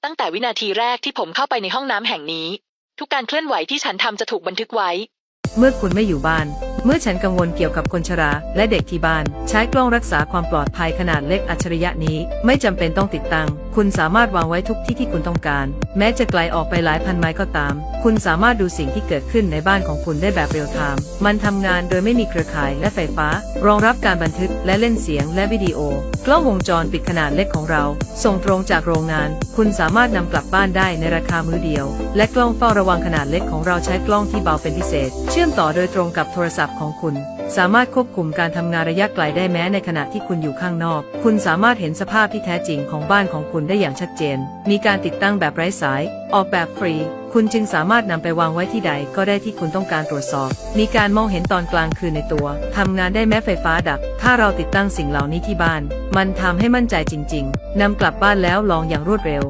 ตั้งแต่วินาทีแรกที่ผมเข้าไปในห้องน้ำแห่งนี้ทุกการเคลื่อนไหวที่ฉันทำจะถูกบันทึกไว้เมื่อคุณไม่อยู่บ้านเมื่อฉันกังวลเกี่ยวกับคนชราและเด็กที่บ้านใช้กล้องรักษาความปลอดภัยขนาดเล็กอัจฉริยะนี้ไม่จำเป็นต้องติดตั้งคุณสามารถวางไว้ทุกที่ที่คุณต้องการแม้จะไกลออกไปหลายพันไมล์ก็ตามคุณสามารถดูสิ่งที่เกิดขึ้นในบ้านของคุณได้แบบเรียลไทม์มันทำงานโดยไม่มีเครือข่ายและไฟฟ้ารองรับการบันทึกและเล่นเสียงและวิดีโอกล้องวงจรปิดขนาดเล็กของเราส่งตรงจากโรงงานคุณสามารถนำกลับบ้านได้ในราคามื้อเดียวและกล้องเฝ้าระวังขนาดเล็กของเราใช้กล้องที่เบาเป็นพิเศษเชื่อมต่อโดยตรงกับโทรศัพท์ของคุณสามารถควบคุมการทำงานระยะไกลได้แม้ในขณะที่คุณอยู่ข้างนอกคุณสามารถเห็นสภาพที่แท้จริงของบ้านของคุณได้อย่างชัดเจนมีการติดตั้งแบบไร้สายออกแบบฟรีคุณจึงสามารถนำไปวางไว้ที่ใดก็ได้ที่คุณต้องการตรวจสอบมีการมองเห็นตอนกลางคืนในตัวทำงานได้แม้ไฟฟ้าดับถ้าเราติดตั้งสิ่งเหล่านี้ที่บ้านมันทำให้มั่นใจจริงๆนำกลับบ้านแล้วลองอย่างรวดเร็ว